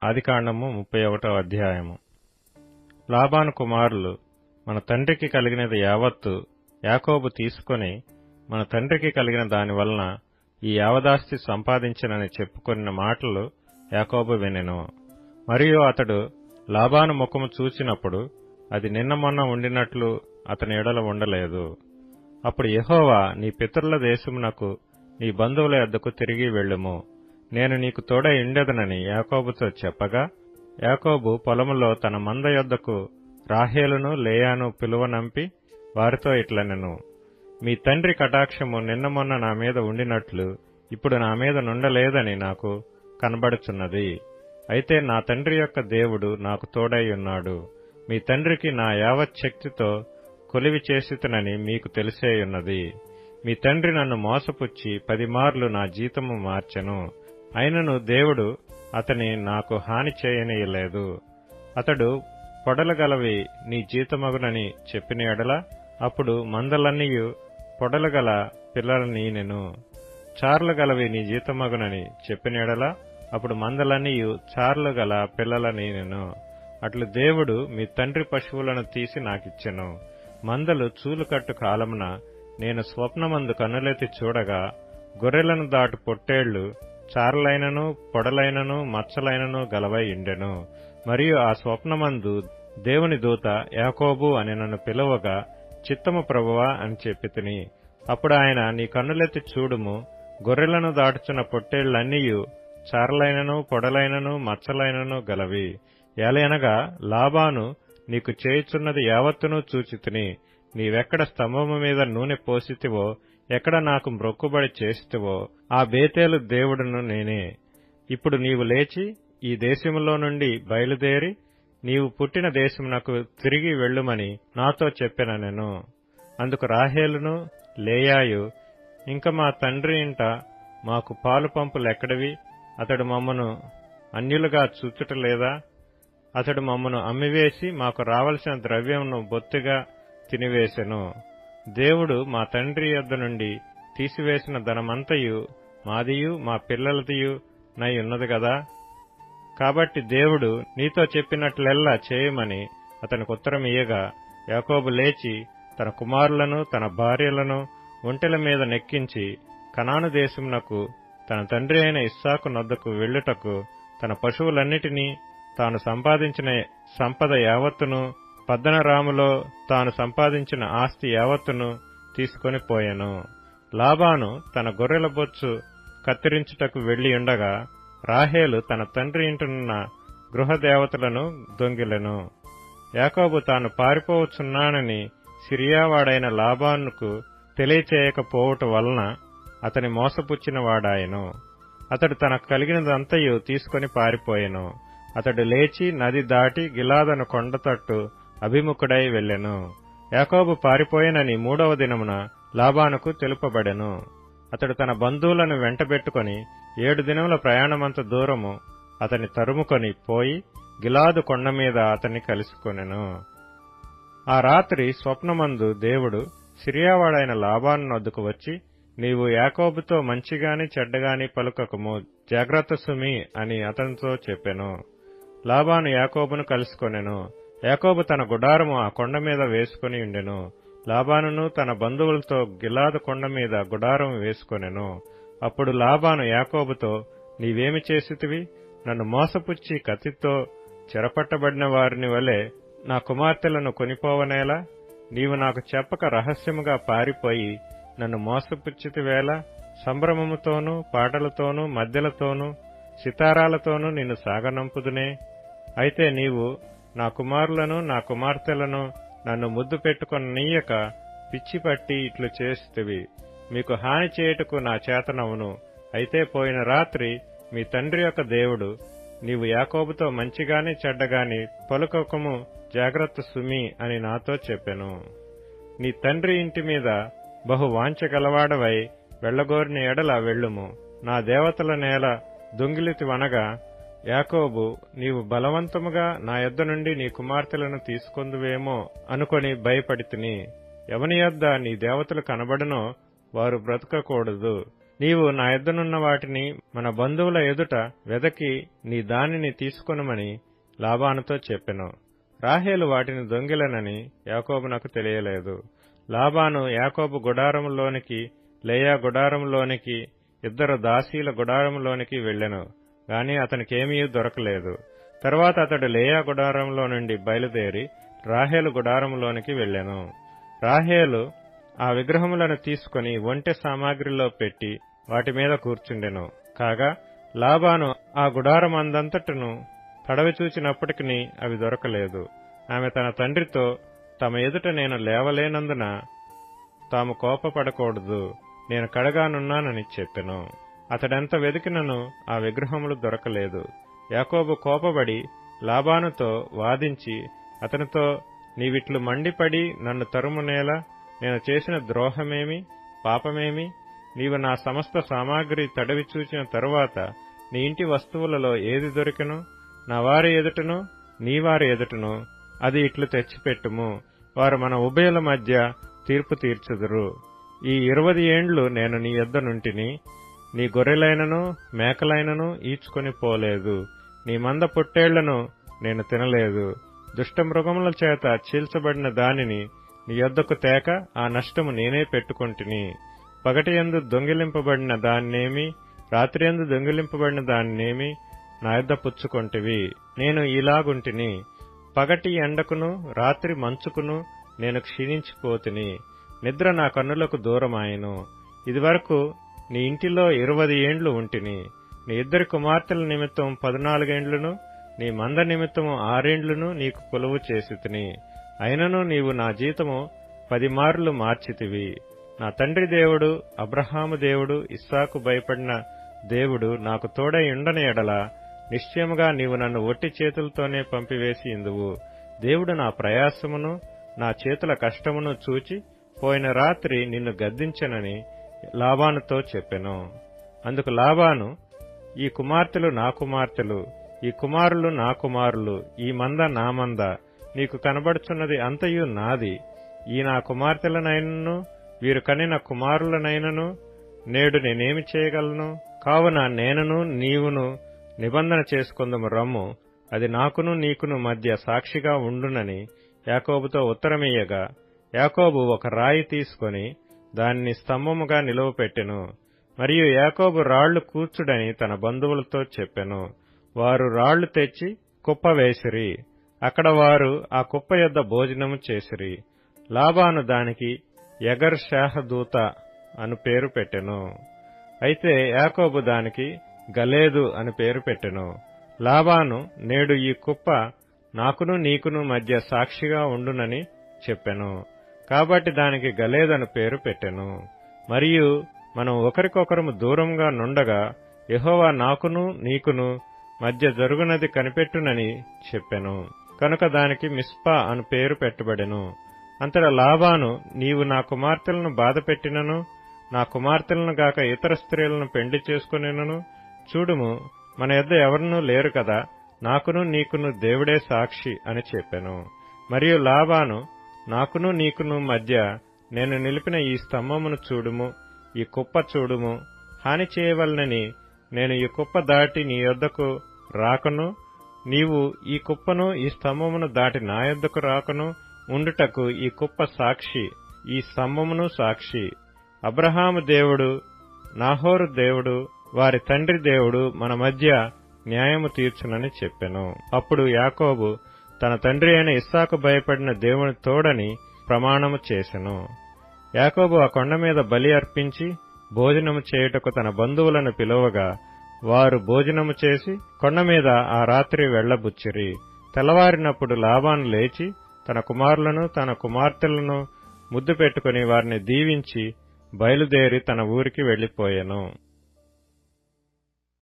ఆదికాండము 31వ అధ్యాయము. లాబాను కుమారులు మన తండ్రికి కలిగినది యావత్తు యాకోబు తీసుకొని మన తండ్రికి కలిగిన దాని వలన ఈ యావదాస్తి సంపాదించినని చెప్పుకొనిన మాటలు యాకోబు వినెను. మరియు అతడు లాబాను ముఖము చూచినప్పుడు అది నిన్న మొన్న ఉండినట్లు అతని ఎడల ఉండలేదు. అప్పుడు యెహోవా, నీ పితరుల దేశమునకు నీ బంధువుల యొద్దకు తిరిగి వెళ్ళుము, నేను నీకు తోడై ఉండెదనని యాకోబుతో చెప్పగా, యాకోబు పొలములో తన మంద యొద్దకు రాహేలును లేయాను పిలువనంపి వారితో ఇట్లనెను, మీ తండ్రి కటాక్షము నిన్న మొన్న నా మీద ఉండినట్లు ఇప్పుడు నా మీద నుండలేదని నాకు కనబడుచున్నది. అయితే నా తండ్రి యొక్క దేవుడు నాకు తోడై ఉన్నాడు. మీ తండ్రికి నా యావత్ శక్తితో కొలివి చేసితనని మీకు తెలిసేయున్నది. మీ తండ్రి నన్ను మోసపుచ్చి 10 మార్లు నా జీతము మార్చెను. అయినను దేవుడు అతని నాకు హాని చేయనీయలేదు. అతడు పొడలగలవి నీ జీతమగునని చెప్పిన ఎడల అప్పుడు మందలన్నీయు పొడలగల పిల్లలనీనెను. చార్లగలవి నీ జీతమగునని చెప్పిన ఎడల అప్పుడు మందలన్నీయు చార్లుగల పిల్లలనీనెను. అట్లు దేవుడు మీ తండ్రి పశువులను తీసి నాకిచ్చెను. మందలు చూలుకట్టు కాలమున నేను స్వప్నమందు కన్నులెత్తి చూడగా గొర్రెలను దాటు పొట్టేళ్లు చారలైనను పొడలైనను మచ్చలైనను గలవై ఉండెను. మరియు ఆ స్వప్నమందు దేవుని దూత యాకోబు అని నన్ను పిలువగా, చిత్తము ప్రభువా అని చెప్పితిని. అప్పుడు ఆయన, నీ కన్నులెత్తి చూడుము, గొర్రెలను దాటుచున్న పొట్టేళ్లన్నీయు చారలైనను పొడలైనను మచ్చలైనను గలవి. ఏలయనగా లాబాను నీకు చేయుచున్నది యావత్తునూ చూచితిని. నీవెక్కడ స్తంభము మీద నూనె పోసితివో, ఎక్కడ నాకు మ్రొక్కుబడి చేసితివో ఆ బేతేలు దేవుడును నేనే. ఇప్పుడు నీవు లేచి ఈ దేశములో నుండి బయలుదేరి నీవు పుట్టిన దేశమునకు తిరిగి వెళ్ళుమని నాతో చెప్పెననెను. అందుకు రాహేలును లేయాయు, ఇంక మా తండ్రి ఇంట మాకు పాలు పంపులెక్కడివి? అతడు మమ్మను అన్యులుగా చూచుటలేదా? అతడు మమ్మను అమ్మివేసి మాకు రావలసిన ద్రవ్యమును బొత్తిగా తినివేసెను. దేవుడు మా తండ్రి యొద్ద నుండి తీసివేసిన ధనమంతయు మాదియు మా పిల్లలదియు నై ఉన్నది గదా. కాబట్టి దేవుడు నీతో చెప్పినట్లెల్లా చేయమని అతనికి ఉత్తరమియ్యగా, యాకోబు లేచి తన కుమారులను తన భార్యలను ఒంటెల మీద నెక్కించి కనాను దేశమునకు తన తండ్రి అయిన ఇస్సాకు నొద్దకు వెళ్ళుటకు తన పశువులన్నిటినీ తాను సంపాదించిన సంపద యావత్తును పద్దనరాములో తాను సంపాదించిన ఆస్తి యావత్తును తీసుకొని పోయెను. లాబాను తన గొర్రెల బొచ్చు కత్తిరించుటకు వెళ్లియుండగా రాహేలు తన తండ్రి ఇంటనున్న గృహదేవతలను దొంగిలెను. యాకోబు తాను పారిపోవచ్చున్నానని సిరియావాడైన లాబానుకు తెలియచేయకపోవటం వలన అతని మోసపుచ్చిన వాడాయెను. అతడు తనకు కలిగినదంతయు తీసుకొని పారిపోయెను. అతడు లేచి నది దాటి గిలాదను కొండతట్టు అభిముఖుడై వెళ్ళెను. యాకోబు పారిపోయినని 3వ దినమున లాబానుకు తెలుపబడెను. అతడు తన బంధువులను వెంటబెట్టుకుని 7 దినముల ప్రయాణమంత దూరము అతని తరుముకొని పోయి గిలాదు కొండ మీద అతన్ని కలుసుకొనెను. ఆ రాత్రి స్వప్నమందు దేవుడు సిరియావాడైన లాబాను నొద్దకు వచ్చి, నీవు యాకోబుతో మంచిగాని చెడ్డగాని పలుకకము, జాగ్రత్త సుమి అని అతనితో చెప్పెను. లాబాను యాకోబును కలుసుకొనెను. యాకోబు తన గుడారము ఆ కొండ మీద వేసుకుని ఉండెను. లాబానును తన బంధువులతో గిలాదు కొండ మీద గుడారం వేసుకొనెను. అప్పుడు లాబాను యాకోబుతో, నీవేమి చేసితివి? నన్ను మోసపుచ్చి కత్తితో చెరపట్టబడిన వారిని వలె నా కుమార్తెలను కొనిపోవనేలా? నీవు నాకు చెప్పక రహస్యముగా పారిపోయి నన్ను మోసపుచ్చితివేలా? సంభ్రమముతోనూ పాటలతోనూ మద్దెలతోనూ సితారాలతోనూ నిన్ను సాగనంపుదునే. అయితే నీవు నా కుమారులను నా కుమార్తెలను నన్ను ముద్దు పెట్టుకొననీయక పిచ్చిపట్టి ఇట్లు చేసితివి. మీకు హాని చేయుటకు నా చేతనవును. అయితే పోయిన రాత్రి మీ తండ్రి యొక్క దేవుడు, నీవు యాకోబుతో మంచిగాని చెడ్డగాని పలుకకము, జాగ్రత్త సుమి అని నాతో చెప్పెను. నీ తండ్రి ఇంటి మీద బహు వాంఛ గలవాడవై వెళ్లగోరిన ఎడల వెళ్ళుము. నా దేవతల నేల దొంగిలితివనగా, యాకోబు, నీవు బలవంతముగా నా యొద్ద నుండి నీ కుమార్తెలను తీసుకొందువేమో అనుకొని భయపడితిని. ఎవని యొద్ద నీ దేవతలు కనబడునో వారు బ్రతకకూడదు. నీవు నా యొద్దనున్న వాటిని మన బంధువుల ఎదుట వెదకి నీ దానిని తీసుకొనుమని లాబానుతో చెప్పెను. రాహేలు వాటిని దొంగిలనని యాకోబునకు తెలియలేదు. లాబాను యాకోబు గుడారములోనికి, లేయా గుడారములోనికి, ఇద్దరు దాసీల గుడారములోనికి వెళ్ళెను గాని అతనికేమీ దొరకలేదు. తరువాత అతడు లేయా గుడారంలో నుండి బయలుదేరి రాహేలు గుడారములోనికి వెళ్ళెను. రాహేలు ఆ విగ్రహములను తీసుకుని ఒంటె సామాగ్రిలో పెట్టి వాటి మీద కూర్చుండెను. కాగా లాబాను ఆ గుడారమందంతటను తడవి చూచినప్పటికీ అవి దొరకలేదు. ఆమె తన తండ్రితో, తమ ఎదుట నేను లేవలేనందున తాము కోపపడకూడదు, నేను కడగానున్నానని చెప్పెను. అతడెంత వెదికినను ఆ విగ్రహములు దొరకలేదు. యాకోబు కోపబడి లాబానుతో వాదించి అతనితో, నీవిట్లు మండిపడి నన్ను తరుమునేలా? నేను చేసిన ద్రోహమేమి, పాపమేమి? నీవు నా సమస్త సామాగ్రి తడవి చూచిన తరువాత నీ ఇంటి వస్తువులలో ఏది దొరికెను? నా వారి ఎదుటను నీ వారి ఎదుటను అది ఇట్లు తెచ్చిపెట్టుము. వారు మన ఉభయుల మధ్య తీర్పు తీర్చుదురు. ఈ 20 ఏండ్లు నేను నీ యొద్ద నుంటిని. నీ గొర్రెలైనను మేకలైనను ఈడ్చుకొని పోలేదు. నీ మంద పొట్టేళ్లను నేను తినలేదు. దుష్టమృగముల చేత చీల్చబడిన దానిని నీ యొద్దకు తేక ఆ నష్టము నేనే పెట్టుకొంటిని. పగటియందు దొంగిలింపబడిన దాన్నేమి, రాత్రియందు దొంగిలింపబడిన దాన్నేమి నా యొద్ద పుచ్చుకొంటివి. నేను ఇలాగుంటిని, పగటి ఎండకును రాత్రి మంచుకును నేను క్షీణించిపోతిని. నిద్ర నా కన్నులకు దూరమాయెను. ఇదివరకు నీ ఇంటిలో 20 ఏండ్లు ఉంటిని. నీ 2 కుమార్తెల నిమిత్తం 14 ఏండ్లును, నీ మంద నిమిత్తము 6 ఏండ్లును నీకు కొలువు చేసితిని. అయినను నీవు నా జీతము 10 మార్లు మార్చితివి. నా తండ్రి దేవుడు, అబ్రహాము దేవుడు, ఇస్సాకు భయపడిన దేవుడు నాకు తోడై ఉండని ఎడల నిశ్చయముగా నీవు నన్ను ఒట్టి చేతులతోనే పంపివేసి ఇందువు. దేవుడు నా ప్రయాసమును నా చేతుల కష్టమును చూచి పోయిన రాత్రి నిన్ను గద్దించెనని లాబానుతో చెప్పెను. అందుకు లాబాను, ఈ కుమార్తెలు నా కుమార్తెలు, ఈ కుమారులు నా కుమారులు, ఈ మంద నా మంద, నీకు కనబడుచున్నది అంతయు నాది. ఈ నా కుమార్తెలనైనను వీరు కనిన కుమారులనైనను నేడు నేనేమి చేయగలను? కావున నేనును నీవును నిబంధన చేసుకొందుము రమ్ము, అది నాకును నీకును మధ్య సాక్షిగా ఉండునని యాకోబుతో ఉత్తరమియ్యగా, యాకోబు ఒక రాయి తీసుకొని దానిని స్తంభముగా నిలువపెట్టెను. మరియు యాకోబు రాళ్లు కూర్చుడని తన బంధువులతో చెప్పెను. వారు రాళ్లు తెచ్చి కుప్ప వేసిరి. అక్కడ వారు ఆ కుప్ప యొద్ద భోజనము చేసిరి. లాబాను దానికి యగర్ షాహదూత అను పేరు పెట్టెను. అయితే యాకోబు దానికి గలేదు అని పేరు పెట్టెను. లాబాను, నేడు ఈ కుప్ప నాకును నీకును మధ్య సాక్షిగా ఉండునని చెప్పెను. కాబట్టి దానికి గలేదను పేరు పెట్టెను. మరియు మనం ఒకరికొకరము దూరంగా నుండగా యెహోవా నాకును నీకును మధ్య జరుగునది కనిపెట్టునని చెప్పెను. కనుక దానికి మిస్పా అను పేరు పెట్టబడెను. అంతటా లాబాను, నీవు నా కుమార్తెలను బాధపెట్టినను, నా కుమార్తెలను గాక ఇతర స్త్రీలను పెండ్లి చేసుకునేనను చూడుము, మన యొద్ద ఎవరునూ లేరు కదా, నాకును నీకును దేవుడే సాక్షి అని చెప్పెను. మరియు లాబాను, నాకును నీకును మధ్య నేను నిలిపిన ఈ స్తంభమును చూడుము, ఈ కుప్ప చూడుము. హాని చేయవలనని నేను ఈ కుప్ప దాటి నీ యొద్దకు రాకను, నీవు ఈ కుప్పను ఈ స్తంభమును దాటి నా యొద్దకు రాకను ఉండుటకు ఈ కుప్ప సాక్షి, ఈ స్తంభమును సాక్షి. అబ్రహాము దేవుడు, నాహోరు దేవుడు, వారి తండ్రి దేవుడు మన మధ్య న్యాయము తీర్చునని చెప్పెను. అప్పుడు యాకోబు తన తండ్రి అయిన ఇస్సాకు భయపడిన దేవుని తోడని ప్రమాణము చేసెను. యాకోబు ఆ కొండ మీద బలి అర్పించి భోజనము చేయుటకు తన బంధువులను పిలువగా వారు భోజనము చేసి కొండ మీద ఆ రాత్రి వెళ్లబుచ్చిరి. తెల్లవారినప్పుడు లాబాను లేచి తన కుమారులను తన కుమార్తెలను ముద్దు పెట్టుకుని వారిని దీవించి బయలుదేరి తన ఊరికి వెళ్లిపోయెను.